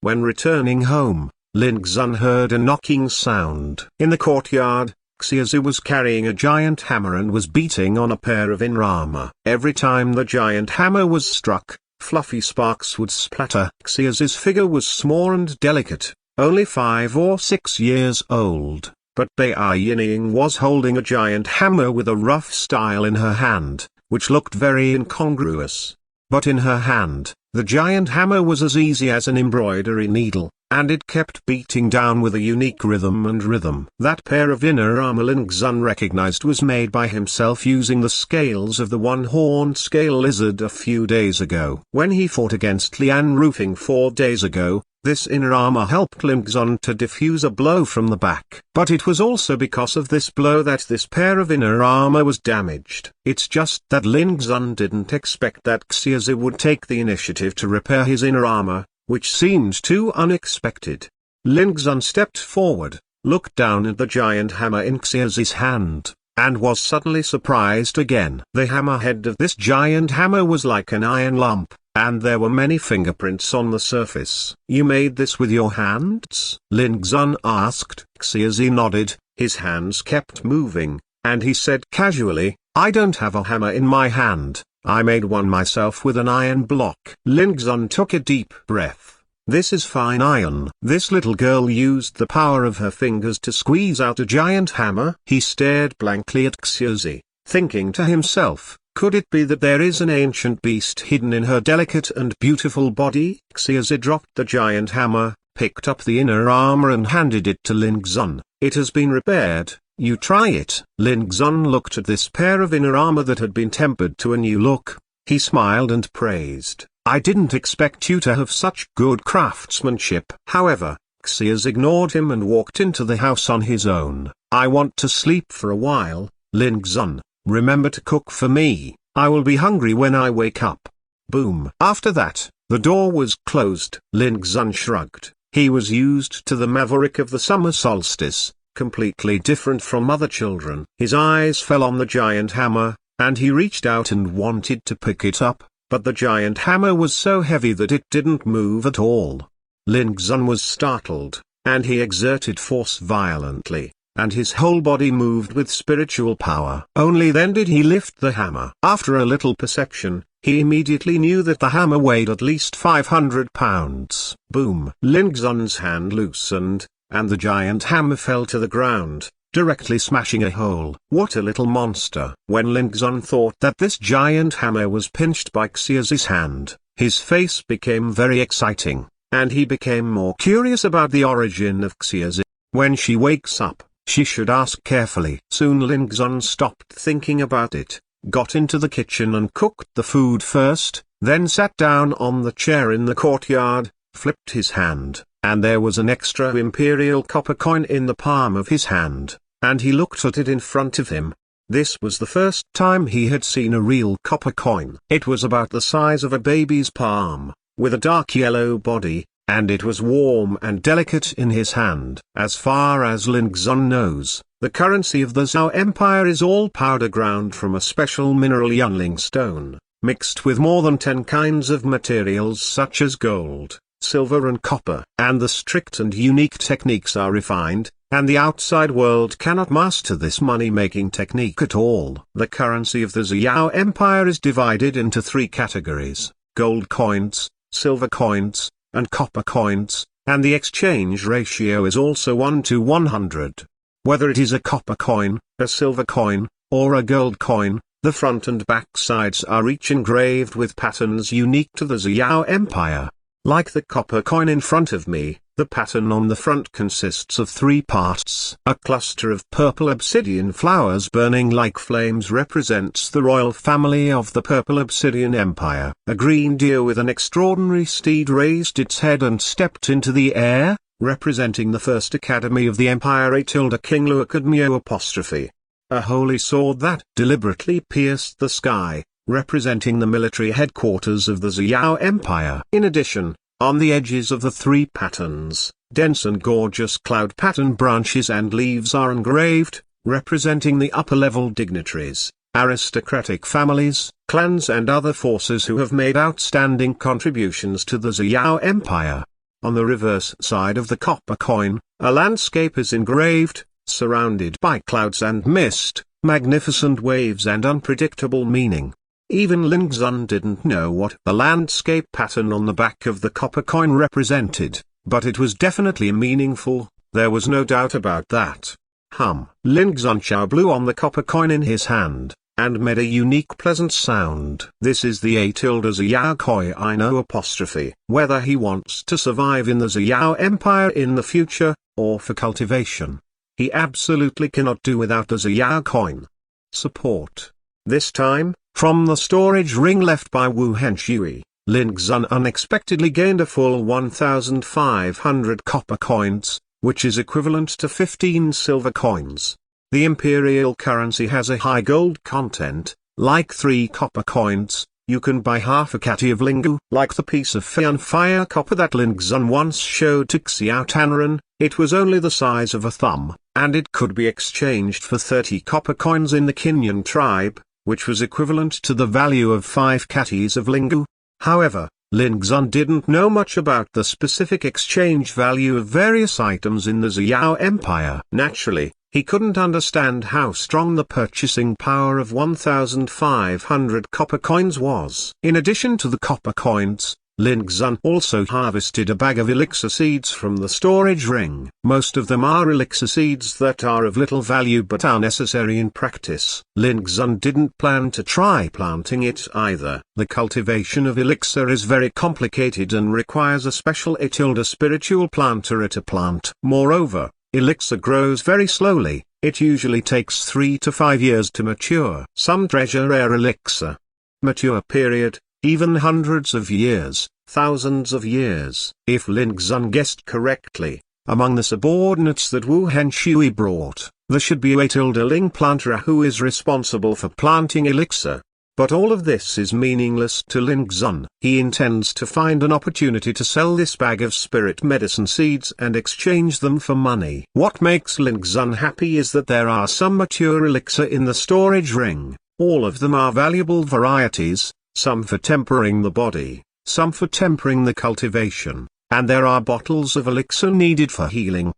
When returning home, Lin Xun heard a knocking sound. In the courtyard, Xiaozi was carrying a giant hammer and was beating on a pair of inner armor. Every time the giant hammer was struck, fluffy sparks would splatter. Xiaozi's figure was small and delicate, only 5 or 6 years old, but Bai Yinying was holding a giant hammer with a rough style in her hand, which looked very incongruous. But in her hand, the giant hammer was as easy as an embroidery needle, and it kept beating down with a unique rhythm. That pair of inner armor Lin Xun recognized was made by himself using the scales of the one-horned scale lizard a few days ago. When he fought against Lian Roofing 4 days ago, this inner armor helped Lin Xun to defuse a blow from the back. But it was also because of this blow that this pair of inner armor was damaged. It's just that Lin Xun didn't expect that Xiaozi would take the initiative to repair his inner armor, which seemed too unexpected. Lin Xun stepped forward, looked down at the giant hammer in Xiaozi's hand, and was suddenly surprised again. The hammerhead of this giant hammer was like an iron lump, and there were many fingerprints on the surface. "You made this with your hands?" Lin Xun asked. Xiaozi nodded, his hands kept moving, and he said casually, "I don't have a hammer in my hand. I made one myself with an iron block." Lin Xun took a deep breath. "This is fine iron." This little girl used the power of her fingers to squeeze out a giant hammer. He stared blankly at Xiaozi, thinking to himself, could it be that there is an ancient beast hidden in her delicate and beautiful body? Xiaozi dropped the giant hammer, picked up the inner armor and handed it to Lin Xun. "It has been repaired. You try it." Lin Xun looked at this pair of inner armor that had been tempered to a new look. He smiled and praised, "I didn't expect you to have such good craftsmanship." However, Xiaozi ignored him and walked into the house on his own. "I want to sleep for a while, Lin Xun. Remember to cook for me. I will be hungry when I wake up." Boom. After that, the door was closed. Lin Xun shrugged. He was used to the maverick of the summer solstice, completely different from other children. His eyes fell on the giant hammer, and he reached out and wanted to pick it up, but the giant hammer was so heavy that it didn't move at all. Lin Xun was startled, and he exerted force violently, and his whole body moved with spiritual power. Only then did he lift the hammer. After a little perception, he immediately knew that the hammer weighed at least 500 pounds. Boom. Lin Xun's hand loosened, and the giant hammer fell to the ground, directly smashing a hole. What a little monster! When Lin Xun thought that this giant hammer was pinched by Xiaozi's hand, his face became very exciting, and he became more curious about the origin of Xiaozi. When she wakes up, she should ask carefully. Soon Lin Xun stopped thinking about it, got into the kitchen and cooked the food first, then sat down on the chair in the courtyard, flipped his hand, and there was an extra imperial copper coin in the palm of his hand, and he looked at it in front of him. This was the first time he had seen a real copper coin. It was about the size of a baby's palm, with a dark yellow body, and it was warm and delicate in his hand. As far as Lin Xun knows, the currency of the Zhao Empire is all powder ground from a special mineral Yunling stone, mixed with more than 10 kinds of materials such as gold, silver and copper. And the strict and unique techniques are refined, and the outside world cannot master this money-making technique at all. The currency of the Zhao Empire is divided into 3 categories: gold coins, silver coins, and copper coins, and the exchange ratio is also 1 to 100. Whether it is a copper coin, a silver coin, or a gold coin, the front and back sides are each engraved with patterns unique to the Zhao Empire. Like the copper coin in front of me, the pattern on the front consists of 3 parts. A cluster of purple obsidian flowers burning like flames represents the royal family of the Purple Obsidian Empire. A green deer with an extraordinary steed raised its head and stepped into the air, representing the first academy of the empire. A tilde King Lu Academio apostrophe. A holy sword that deliberately pierced the sky, representing the military headquarters of the Zhao Empire. In addition, on the edges of the 3 patterns, dense and gorgeous cloud pattern branches and leaves are engraved, representing the upper-level dignitaries, aristocratic families, clans and other forces who have made outstanding contributions to the Zhao Empire. On the reverse side of the copper coin, a landscape is engraved, surrounded by clouds and mist, magnificent waves and unpredictable meaning. Even Lin Xun didn't know what the landscape pattern on the back of the copper coin represented, but it was definitely meaningful, there was no doubt about that. Lin Xun blew on the copper coin in his hand, and made a unique pleasant sound. This is the A tilde Xiao Koi I know apostrophe. Whether he wants to survive in the Xiao Empire in the future, or for cultivation, he absolutely cannot do without the Xiao coin. Support. This time, from the storage ring left by Wu Henshui, Lin Xun unexpectedly gained a full 1,500 copper coins, which is equivalent to 15 silver coins. The imperial currency has a high gold content, like 3 copper coins. You can buy half a catty of lingu. Like the piece of fire copper that Lin Xun once showed to Xiao Tanren, it was only the size of a thumb, and it could be exchanged for 30 copper coins in the Kinyan tribe, which was equivalent to the value of 5 catties of lingu. However, Lin Xun didn't know much about the specific exchange value of various items in the Xiao Empire. Naturally, he couldn't understand how strong the purchasing power of 1,500 copper coins was. In addition to the copper coins, Lin Xun also harvested a bag of elixir seeds from the storage ring. Most of them are elixir seeds that are of little value but are necessary in practice. Lin Xun didn't plan to try planting it either. The cultivation of elixir is very complicated and requires a special A tilde spiritual planter to plant. Moreover, elixir grows very slowly, it usually takes 3 to 5 years to mature. Some treasure rare elixir mature period, even hundreds of years, thousands of years. If Lin Xun guessed correctly, among the subordinates that Wu Henshui brought, there should be a tilde ling planter who is responsible for planting elixir. But all of this is meaningless to Lin Xun. He intends to find an opportunity to sell this bag of spirit medicine seeds and exchange them for money. What makes Lin Xun happy is that there are some mature elixir in the storage ring. All of them are valuable varieties, some for tempering the body, some for tempering the cultivation, and there are bottles of elixir needed for healing.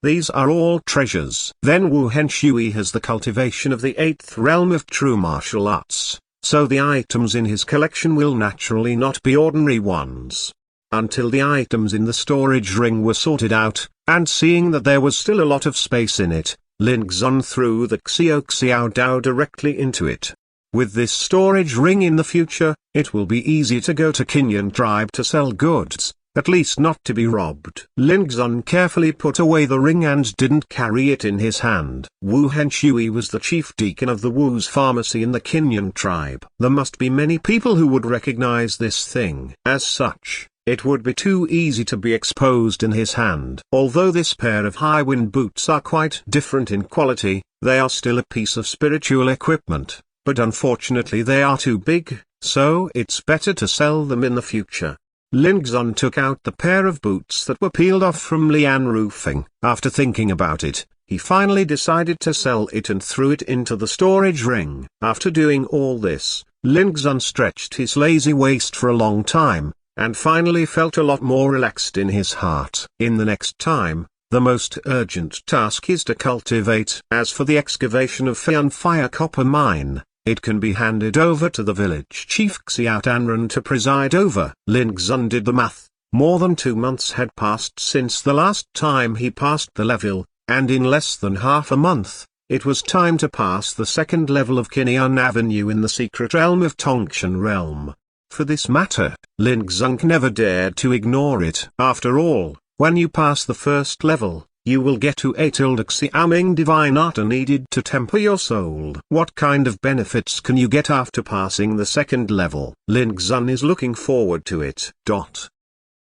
These are all treasures. Then Wu Henshui has the cultivation of the 8th realm of true martial arts, so the items in his collection will naturally not be ordinary ones. Until the items in the storage ring were sorted out, and seeing that there was still a lot of space in it, Lin Xun threw the Xiao Dao directly into it. With this storage ring in the future, it will be easy to go to Kinyan tribe to sell goods, at least not to be robbed. Lin Xun carefully put away the ring and didn't carry it in his hand. Wu Henshui was the chief deacon of the Wu's pharmacy in the Kinyan tribe. There must be many people who would recognize this thing. As such, it would be too easy to be exposed in his hand. Although this pair of high-wind boots are quite different in quality, they are still a piece of spiritual equipment, but unfortunately they are too big, so it's better to sell them in the future. Lin Xun took out the pair of boots that were peeled off from lian roofing. After thinking about it, he finally decided to sell it and threw it into the storage ring. After doing all this, Lin Xun stretched his lazy waist for a long time, and finally felt a lot more relaxed in his heart. In the next time, the most urgent task is to cultivate. As for the excavation of Fire copper mine, it can be handed over to the village chief Xiao Tanren to preside over. Lin Xun did the math. More than 2 months had passed since the last time he passed the level, and in less than half a month, it was time to pass the second level of Kinyan Avenue in the secret realm of Tongshan realm. For this matter, Lin Xun never dared to ignore it. After all, when you pass the first level, you will get to A tilde Xiaoming divine art needed to temper your soul. What kind of benefits can you get after passing the second level? Lin Xun is looking forward to it.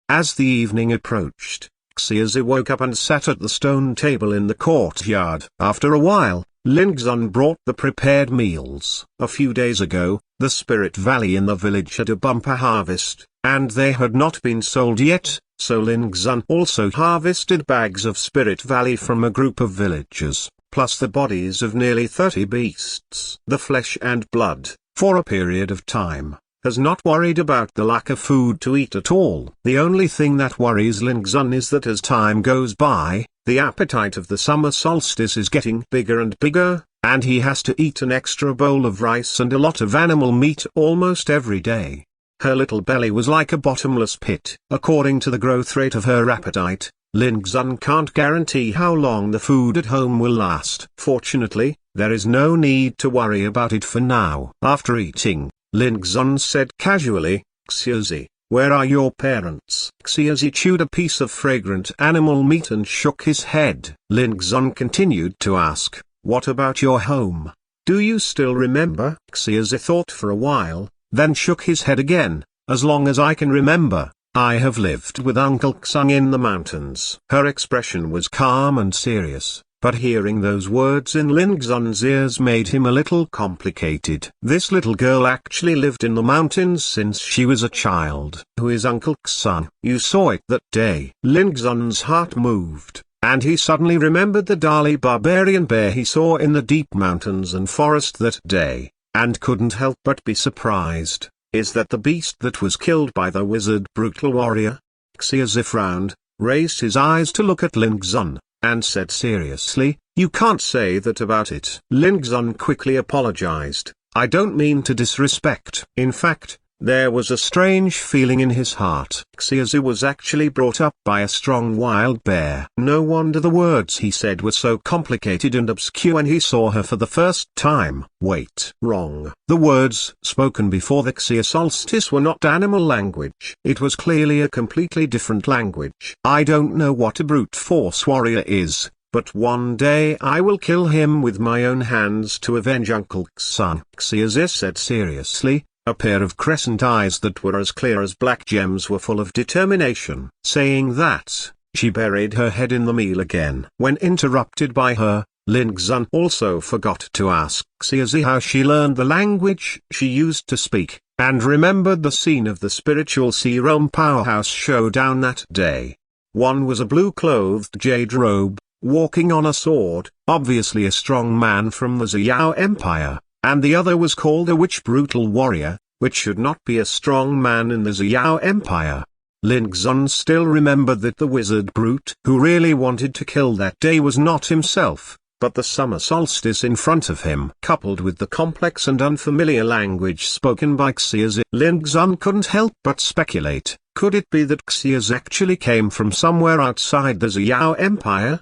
As the evening approached, Xiaozi woke up and sat at the stone table in the courtyard. After a while, Lin Xun brought the prepared meals. A few days ago, the Spirit Valley in the village had a bumper harvest, and they had not been sold yet. So Lin Xun also harvested bags of Spirit Valley from a group of villagers, plus the bodies of nearly 30 beasts. The flesh and blood, for a period of time, has not worried about the lack of food to eat at all. The only thing that worries Ling Xun is that as time goes by, the appetite of the summer solstice is getting bigger and bigger, and he has to eat an extra bowl of rice and a lot of animal meat almost every day. Her little belly was like a bottomless pit. According to the growth rate of her appetite, Ling Xun can't guarantee how long the food at home will last. Fortunately, there is no need to worry about it for now. After eating, Ling Xun said casually, "Xiaozi, where are your parents?" Xiaozi chewed a piece of fragrant animal meat and shook his head. Ling Xun continued to ask, "What about your home? Do you still remember?" Xiaozi thought for a while, then shook his head again. "As long as I can remember, I have lived with Uncle Xung in the mountains." Her expression was calm and serious, but hearing those words in Ling Xun's ears made him a little complicated. This little girl actually lived in the mountains since she was a child. "Who is Uncle Xung? You saw it that day." Ling Xun's heart moved, and he suddenly remembered the Dali barbarian bear he saw in the deep mountains and forest that day, and couldn't help but be surprised. "Is that the beast that was killed by the wizard brutal warrior?" Xiaozi frowned, raised his eyes to look at Ling Xun, and said seriously, "You can't say that about it." Ling Xun quickly apologized, "I don't mean to disrespect." In fact, there was a strange feeling in his heart. Xiaozi was actually brought up by a strong wild bear. No wonder the words he said were so complicated and obscure when he saw her for the first time. Wait. Wrong. The words spoken before the Xia solstice were not animal language. It was clearly a completely different language. "I don't know what a brute force warrior is, but one day I will kill him with my own hands to avenge Uncle Xun," Xiaozi said seriously. A pair of crescent eyes that were as clear as black gems were full of determination. Saying that, she buried her head in the meal again. When interrupted by her, Ling Xun also forgot to ask Xiaozi how she learned the language she used to speak, and remembered the scene of the spiritual Sea-Realm Powerhouse showdown that day. One was a blue-clothed jade robe, walking on a sword, obviously a strong man from the Ziyao Empire, and the other was called a witch brutal warrior, which should not be a strong man in the Ziyao Empire. Ling Xun still remembered that the wizard brute who really wanted to kill that day was not himself, but the summer solstice in front of him. Coupled with the complex and unfamiliar language spoken by Xiaozi, Ling Xun couldn't help but speculate, could it be that Xiaozi actually came from somewhere outside the Ziyao Empire?